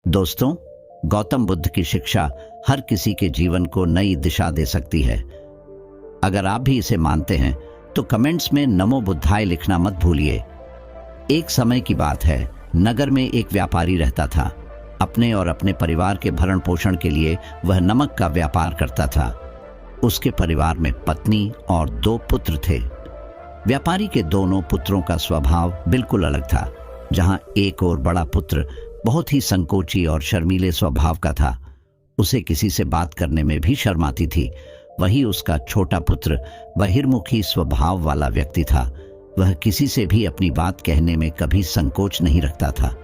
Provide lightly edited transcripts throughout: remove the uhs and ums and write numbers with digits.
दोस्तों, गौतम बुद्ध की शिक्षा हर किसी के जीवन को नई दिशा दे सकती है। अगर आप भी इसे मानते हैं तो कमेंट्स में नमो बुद्धाय लिखना मत भूलिए। एक समय की बात है, नगर में एक व्यापारी रहता था। अपने और अपने परिवार के भरण पोषण के लिए वह नमक का व्यापार करता था। उसके परिवार में पत्नी और 2 पुत्र थे। व्यापारी के दोनों पुत्रों का स्वभाव बिल्कुल अलग था। जहां एक और बड़ा पुत्र बहुत ही संकोची और शर्मीले स्वभाव का था, उसे किसी से बात करने में भी शर्म आती थी, वही उसका छोटा पुत्र बहिर्मुखी स्वभाव वाला व्यक्ति था। वह किसी से भी अपनी बात कहने में कभी संकोच नहीं रखता था।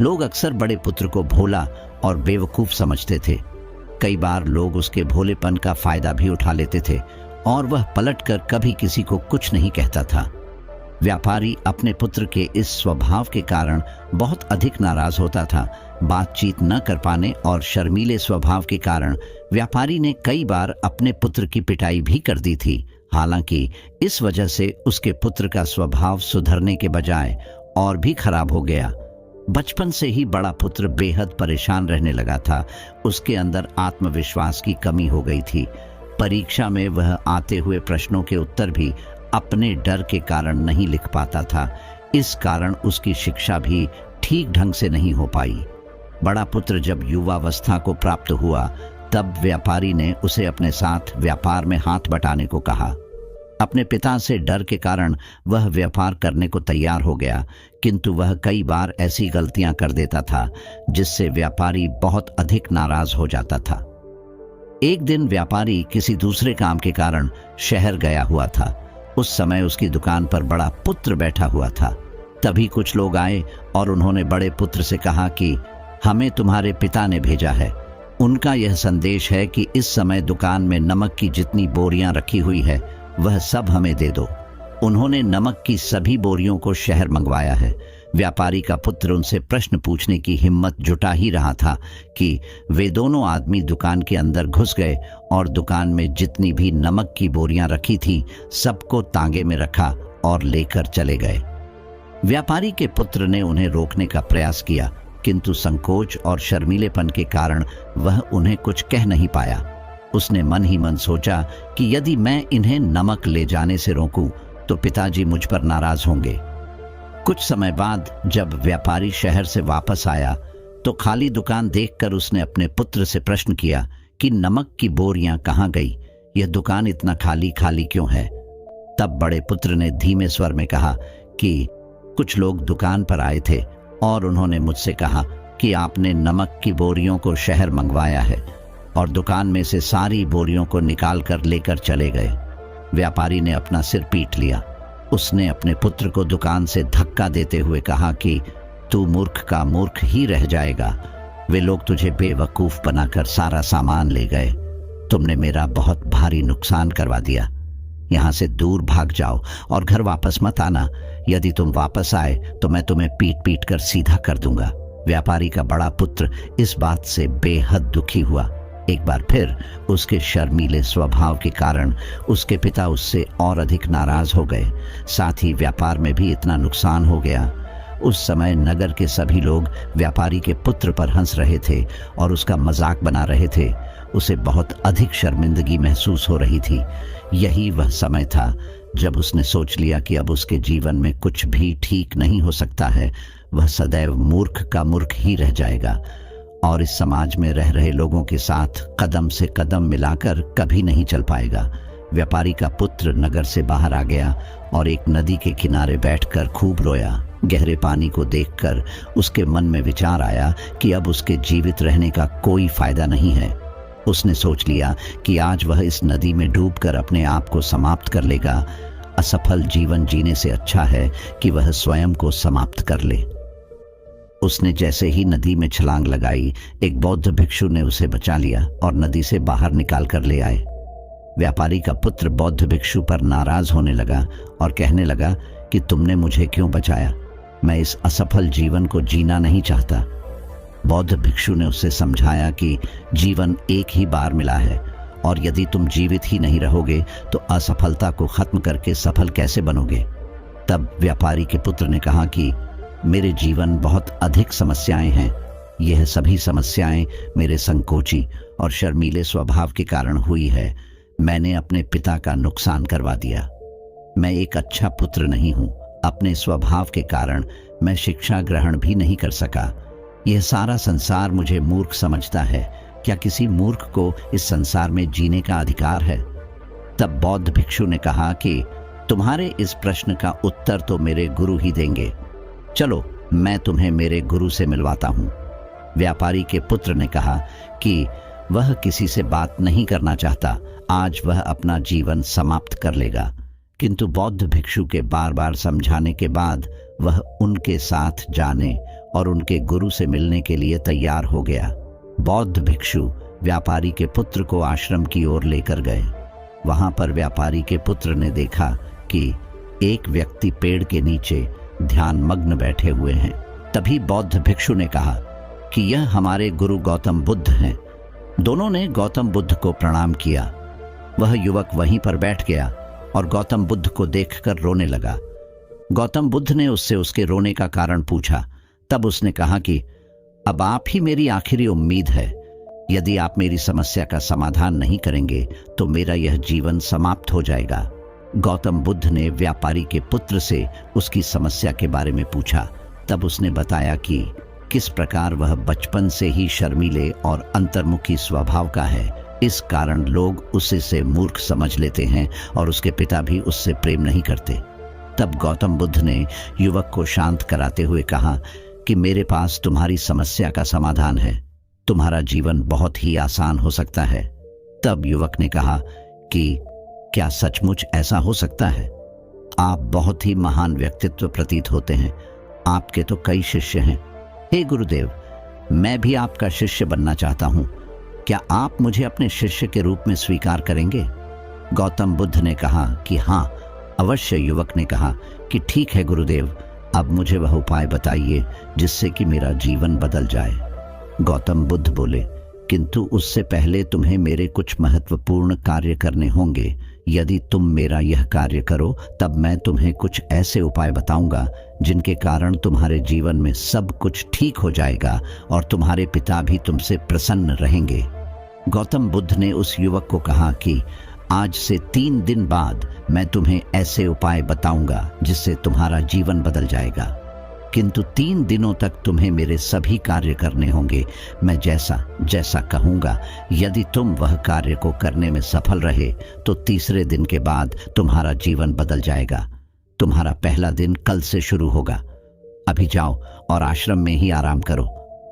लोग अक्सर बड़े पुत्र को भोला और बेवकूफ समझते थे। कई बार लोग उसके भोलेपन का फायदा भी उठा लेते थे और वह पलटकर कभी किसी को कुछ नहीं कहता था। व्यापारी अपने पुत्र के इस स्वभाव के कारण बहुत अधिक नाराज होता था। बातचीत न कर पाने और शर्मीले स्वभाव के कारण व्यापारी ने कई बार अपने पुत्र की पिटाई भी कर दी थी। हालांकि इस वजह से उसके पुत्र का स्वभाव सुधरने के बजाय और भी खराब हो गया। बचपन से ही बड़ा पुत्र बेहद परेशान रहने लगा था। उसके अंदर आत्मविश्वास की कमी हो गई थी। परीक्षा में वह आते हुए प्रश्नों के उत्तर भी अपने डर के कारण नहीं लिख पाता था। इस कारण उसकी शिक्षा भी ठीक ढंग से नहीं हो पाई। बड़ा पुत्र जब युवावस्था को प्राप्त हुआ, तब व्यापारी ने उसे अपने साथ व्यापार में हाथ बटाने को कहा। अपने पिता से डर के कारण वह व्यापार करने को तैयार हो गया, किंतु वह कई बार ऐसी गलतियां कर देता था जिससे व्यापारी बहुत अधिक नाराज हो जाता था। एक दिन व्यापारी किसी दूसरे काम के कारण शहर गया हुआ था। उस समय उसकी दुकान पर बड़ा पुत्र बैठा हुआ था। तभी कुछ लोग आए और उन्होंने बड़े पुत्र से कहा कि हमें तुम्हारे पिता ने भेजा है। उनका यह संदेश है कि इस समय दुकान में नमक की जितनी बोरियां रखी हुई है वह सब हमें दे दो। उन्होंने नमक की सभी बोरियों को शहर मंगवाया है। व्यापारी का पुत्र उनसे प्रश्न पूछने की हिम्मत जुटा ही रहा था कि वे दोनों आदमी दुकान के अंदर घुस गए और दुकान में जितनी भी नमक की बोरियां रखी थी सबको तांगे में रखा और लेकर चले गए। व्यापारी के पुत्र ने उन्हें रोकने का प्रयास किया, किंतु संकोच और शर्मीलेपन के कारण वह उन्हें कुछ कह नहीं पाया। उसने मन ही मन सोचा कि यदि मैं इन्हें नमक ले जाने से रोकूं तो पिताजी मुझ पर नाराज होंगे। कुछ समय बाद जब व्यापारी शहर से वापस आया तो खाली दुकान देखकर उसने अपने पुत्र से प्रश्न किया कि नमक की बोरियां कहां गई? यह दुकान इतना खाली खाली क्यों है? तब बड़े पुत्र ने धीमे स्वर में कहा कि कुछ लोग दुकान पर आए थे और उन्होंने मुझसे कहा कि आपने नमक की बोरियों को शहर मंगवाया है, और दुकान में से सारी बोरियों को निकाल कर लेकर चले गए। व्यापारी ने अपना सिर पीट लिया। उसने अपने पुत्र को दुकान से धक्का देते हुए कहा कि तू मूर्ख का मूर्ख ही रह जाएगा। वे लोग तुझे बेवकूफ बनाकर सारा सामान ले गए। तुमने मेरा बहुत भारी नुकसान करवा दिया। यहां से दूर भाग जाओ और घर वापस मत आना। यदि तुम वापस आए तो मैं तुम्हें पीट पीट कर सीधा कर दूंगा। व्यापारी का बड़ा पुत्र इस बात से बेहद दुखी हुआ। एक बार फिर उसके शर्मीले स्वभाव के कारण उसके पिता उससे और अधिक नाराज हो गए। साथ ही व्यापार में भी इतना नुकसान हो गया। उस समय नगर के सभी लोग व्यापारी के पुत्र पर हंस रहे थे और उसका मजाक बना रहे थे। उसे बहुत अधिक शर्मिंदगी महसूस हो रही थी। यही वह समय था जब उसने सोच लिया कि अब उसके जीवन में कुछ भी ठीक नहीं हो सकता है। वह सदैव मूर्ख का मूर्ख ही रह जाएगा और इस समाज में रह रहे लोगों के साथ कदम से कदम मिलाकर कभी नहीं चल पाएगा। व्यापारी का पुत्र नगर से बाहर आ गया और एक नदी के किनारे बैठकर खूब रोया। गहरे पानी को देखकर उसके मन में विचार आया कि अब उसके जीवित रहने का कोई फायदा नहीं है। उसने सोच लिया कि आज वह इस नदी में डूबकर अपने आप को समाप्त कर लेगा। असफल जीवन जीने से अच्छा है कि वह स्वयं को समाप्त कर ले। उसने जैसे ही नदी में छलांग लगाई, एक बौद्ध भिक्षु ने उसे बचा लिया और नदी से बाहर निकाल कर ले आए। व्यापारी का पुत्र बौद्ध भिक्षु पर नाराज होने लगा और कहने लगा कि तुमने मुझे क्यों बचाया? मैं इस असफल जीवन को जीना नहीं चाहता। बौद्ध भिक्षु ने उसे समझाया कि जीवन एक ही बार मिला है और यदि तुम जीवित ही नहीं रहोगे तो असफलता को खत्म करके सफल कैसे बनोगे? तब व्यापारी के पुत्र ने कहा कि मेरे जीवन बहुत अधिक समस्याएं हैं। यह सभी समस्याएं मेरे संकोची और शर्मीले स्वभाव के कारण हुई है। मैंने अपने पिता का नुकसान करवा दिया। मैं एक अच्छा पुत्र नहीं हूं। अपने स्वभाव के कारण मैं शिक्षा ग्रहण भी नहीं कर सका। यह सारा संसार मुझे मूर्ख समझता है। क्या किसी मूर्ख को इस संसार में जीने का अधिकार है? तब बौद्ध भिक्षु ने कहा कि तुम्हारे इस प्रश्न का उत्तर तो मेरे गुरु ही देंगे। चलो, मैं तुम्हें मेरे गुरु से मिलवाता हूं। व्यापारी के पुत्र ने कहा कि वह किसी से बात नहीं करना चाहता। आज वह अपना जीवन समाप्त कर लेगा। किंतु बौद्ध भिक्षु के बार बार समझाने के बाद वह उनके साथ जाने और उनके गुरु से मिलने के लिए तैयार हो गया। बौद्ध भिक्षु व्यापारी के पुत्र को आश्रम की ओर लेकर गए। वहां पर व्यापारी के पुत्र ने देखा कि एक व्यक्ति पेड़ के नीचे ध्यान मग्न बैठे हुए हैं। तभी बौद्ध भिक्षु ने कहा कि यह हमारे गुरु गौतम बुद्ध हैं। दोनों ने गौतम बुद्ध को प्रणाम किया। वह युवक वहीं पर बैठ गया और गौतम बुद्ध को देखकर रोने लगा। गौतम बुद्ध ने उससे उसके रोने का कारण पूछा। तब उसने कहा कि अब आप ही मेरी आखिरी उम्मीद है। यदि आप मेरी समस्या का समाधान नहीं करेंगे तो मेरा यह जीवन समाप्त हो जाएगा। गौतम बुद्ध ने व्यापारी के पुत्र से उसकी समस्या के बारे में पूछा। तब उसने बताया कि किस प्रकार वह बचपन से ही शर्मीले और अंतर्मुखी स्वभाव का है। इस कारण लोग उसे मूर्ख समझ लेते हैं और उसके पिता भी उससे प्रेम नहीं करते। तब गौतम बुद्ध ने युवक को शांत कराते हुए कहा कि मेरे पास तुम्हारी समस्या का समाधान है। तुम्हारा जीवन बहुत ही आसान हो सकता है। तब युवक ने कहा कि क्या सचमुच ऐसा हो सकता है? आप बहुत ही महान व्यक्तित्व प्रतीत होते हैं। आपके तो कई शिष्य हैं। हे गुरुदेव, मैं भी आपका शिष्य बनना चाहता हूं। क्या आप मुझे अपने शिष्य के रूप में स्वीकार करेंगे? गौतम बुद्ध ने कहा कि हाँ, अवश्य। युवक ने कहा कि ठीक है गुरुदेव, अब मुझे वह उपाय बताइए जिससे कि मेरा जीवन बदल जाए। गौतम बुद्ध बोले, किंतु उससे पहले तुम्हें मेरे कुछ महत्वपूर्ण कार्य करने होंगे। यदि तुम मेरा यह कार्य करो तब मैं तुम्हें कुछ ऐसे उपाय बताऊंगा जिनके कारण तुम्हारे जीवन में सब कुछ ठीक हो जाएगा और तुम्हारे पिता भी तुमसे प्रसन्न रहेंगे। गौतम बुद्ध ने उस युवक को कहा कि आज से 3 दिन बाद मैं तुम्हें ऐसे उपाय बताऊंगा जिससे तुम्हारा जीवन बदल जाएगा। किंतु 3 दिनों तक तुम्हें मेरे सभी कार्य करने होंगे। मैं जैसा जैसा कहूंगा, यदि तुम वह कार्य को करने में सफल रहे तो तीसरे दिन के बाद तुम्हारा जीवन बदल जाएगा। तुम्हारा पहला दिन कल से शुरू होगा। अभी जाओ और आश्रम में ही आराम करो।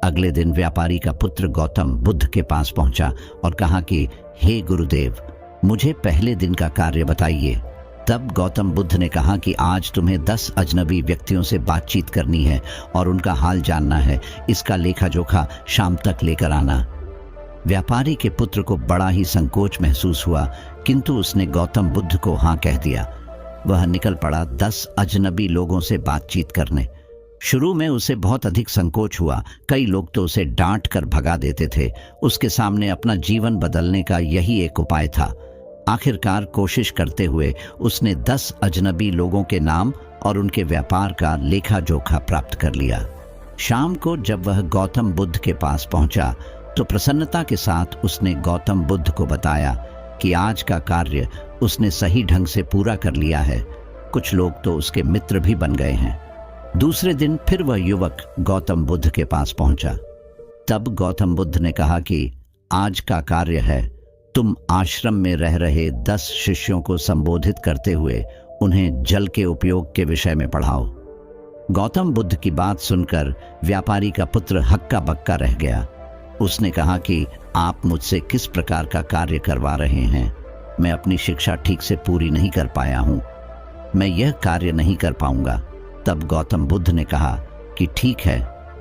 अगले दिन व्यापारी का पुत्र गौतम बुद्ध के पास पहुंचा और कहा कि हे गुरुदेव, मुझे पहले दिन का कार्य बताइए। तब गौतम बुद्ध ने कहा कि आज तुम्हें 10 अजनबी व्यक्तियों से बातचीत करनी है और उनका हाल जानना है। इसका लेखा जोखा शाम तक लेकर आना। व्यापारी के पुत्र को बड़ा ही संकोच महसूस हुआ, किंतु उसने गौतम बुद्ध को हाँ कह दिया। वह निकल पड़ा 10 अजनबी लोगों से बातचीत करने। शुरू में उसे बहुत अधिक संकोच हुआ। कई लोग तो उसे डांट कर भगा देते थे। उसके सामने अपना जीवन बदलने का यही एक उपाय था। आखिरकार कोशिश करते हुए उसने 10 अजनबी लोगों के नाम और उनके व्यापार का लेखा जोखा प्राप्त कर लिया। शाम को जब वह गौतम बुद्ध के पास पहुंचा तो प्रसन्नता के साथ उसने गौतम बुद्ध को बताया कि आज का कार्य उसने सही ढंग से पूरा कर लिया है। कुछ लोग तो उसके मित्र भी बन गए हैं। दूसरे दिन फिर वह युवक गौतम बुद्ध के पास पहुंचा। तब गौतम बुद्ध ने कहा कि आज का कार्य है, तुम आश्रम में रह रहे 10 शिष्यों को संबोधित करते हुए उन्हें जल के उपयोग के विषय में पढ़ाओ। गौतम बुद्ध की बात सुनकर व्यापारी का पुत्र हक्का बक्का रह गया। उसने कहा कि आप मुझसे किस प्रकार का कार्य करवा रहे हैं? मैं अपनी शिक्षा ठीक से पूरी नहीं कर पाया हूं। मैं यह कार्य नहीं कर पाऊंगा। तब गौतम बुद्ध ने कहा कि ठीक है,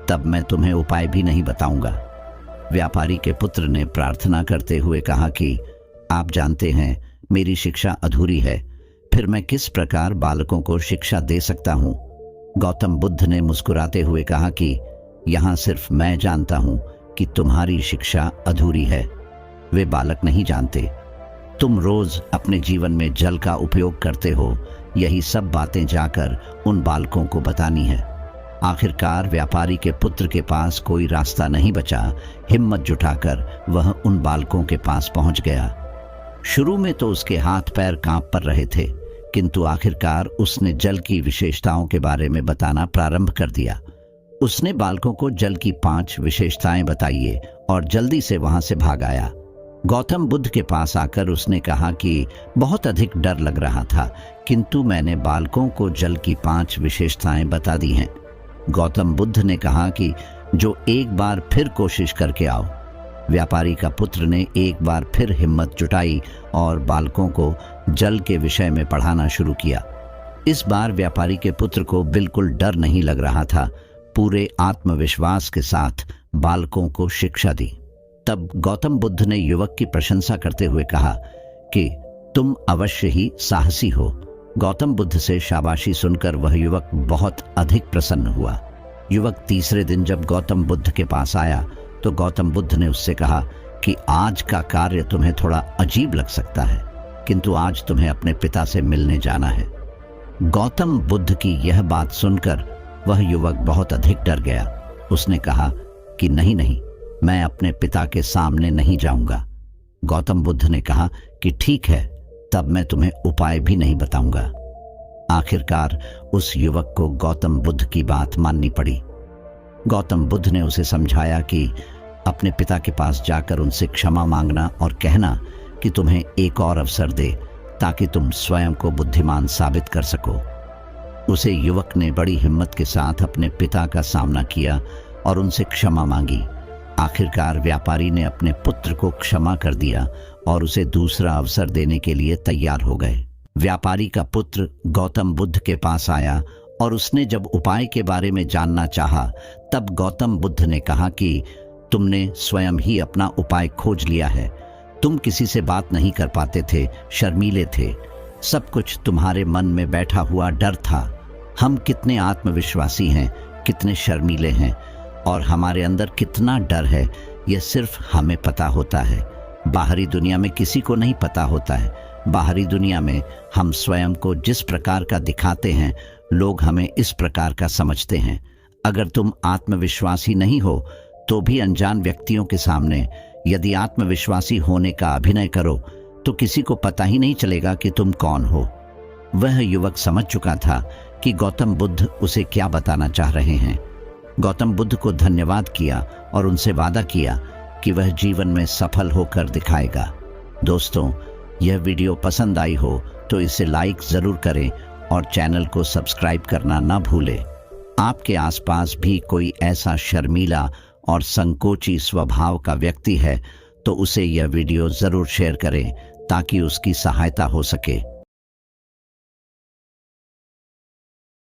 तब मैं तुम्हें उपाय भी नहीं बताऊंगा। व्यापारी के पुत्र ने प्रार्थना करते हुए कहा कि आप जानते हैं मेरी शिक्षा अधूरी है, फिर मैं किस प्रकार बालकों को शिक्षा दे सकता हूं? गौतम बुद्ध ने मुस्कुराते हुए कहा कि यहां सिर्फ मैं जानता हूं कि तुम्हारी शिक्षा अधूरी है, वे बालक नहीं जानते। तुम रोज अपने जीवन में जल का उपयोग करते हो, यही सब बातें जाकर उन बालकों को बतानी है। आखिरकार व्यापारी के पुत्र के पास कोई रास्ता नहीं बचा। हिम्मत जुटाकर वह उन बालकों के पास पहुंच गया। शुरू में तो उसके हाथ पैर कांप पर रहे थे, किंतु आखिरकार उसने जल की विशेषताओं के बारे में बताना प्रारंभ कर दिया। उसने बालकों को जल की 5 विशेषताएं बताई और जल्दी से वहां से भाग आया। गौतम बुद्ध के पास आकर उसने कहा कि बहुत अधिक डर लग रहा था, किंतु मैंने बालकों को जल की 5 विशेषताएं बता दी हैं। गौतम बुद्ध ने कहा कि जो एक बार फिर कोशिश करके आओ। व्यापारी का पुत्र ने एक बार फिर हिम्मत जुटाई और बालकों को जल के विषय में पढ़ाना शुरू किया। इस बार व्यापारी के पुत्र को बिल्कुल डर नहीं लग रहा था। पूरे आत्मविश्वास के साथ बालकों को शिक्षा दी। तब गौतम बुद्ध ने युवक की प्रशंसा करते हुए कहा कि तुम अवश्य ही साहसी हो। गौतम बुद्ध से शाबाशी सुनकर वह युवक बहुत अधिक प्रसन्न हुआ। युवक तीसरे दिन जब गौतम बुद्ध के पास आया तो गौतम बुद्ध ने उससे कहा कि आज का कार्य तुम्हें थोड़ा अजीब लग सकता है, किंतु आज तुम्हें अपने पिता से मिलने जाना है। गौतम बुद्ध की यह बात सुनकर वह युवक बहुत अधिक डर गया। उसने कहा कि नहीं, मैं अपने पिता के सामने नहीं जाऊंगा। गौतम बुद्ध ने कहा कि ठीक है, तब मैं तुम्हें उपाय भी नहीं बताऊंगा। आखिरकार उस युवक को गौतम बुद्ध की बात माननी पड़ी। गौतम बुद्ध ने उसे समझाया कि अपने पिता के पास जाकर उनसे क्षमा मांगना और कहना कि तुम्हें एक और अवसर दे ताकि तुम स्वयं को बुद्धिमान साबित कर सको। उसे युवक ने बड़ी हिम्मत के साथ अपने पिता का सामना किया और उनसे क्षमा मांगी। आखिरकार व्यापारी ने अपने पुत्र को क्षमा कर दिया और उसे दूसरा अवसर देने के लिए तैयार हो गए। व्यापारी का पुत्र गौतम बुद्ध के पास आया और उसने जब उपाय के बारे में जानना चाहा, तब गौतम बुद्ध ने कहा कि तुमने स्वयं ही अपना उपाय खोज लिया है। तुम किसी से बात नहीं कर पाते थे, शर्मीले थे। सब कुछ तुम्हारे मन में बैठा हुआ डर था। हम कितने आत्मविश्वासी हैं, कितने शर्मीले हैं और हमारे अंदर कितना डर है, यह सिर्फ हमें पता होता है। बाहरी दुनिया में किसी को नहीं पता होता है। बाहरी दुनिया में हम स्वयं को जिस प्रकार का दिखाते हैं, लोग हमें इस प्रकार का समझते हैं। अगर तुम आत्मविश्वासी नहीं हो तो भी अनजान व्यक्तियों के सामने यदि आत्मविश्वासी होने का अभिनय करो तो किसी को पता ही नहीं चलेगा कि तुम कौन हो। वह युवक समझ चुका था कि गौतम बुद्ध उसे क्या बताना चाह रहे हैं। गौतम बुद्ध को धन्यवाद किया और उनसे वादा किया कि वह जीवन में सफल होकर दिखाएगा। दोस्तों, यह वीडियो पसंद आई हो तो इसे लाइक जरूर करें और चैनल को सब्सक्राइब करना ना भूलें। आपके आसपास भी कोई ऐसा शर्मीला और संकोची स्वभाव का व्यक्ति है तो उसे यह वीडियो जरूर शेयर करें ताकि उसकी सहायता हो सके।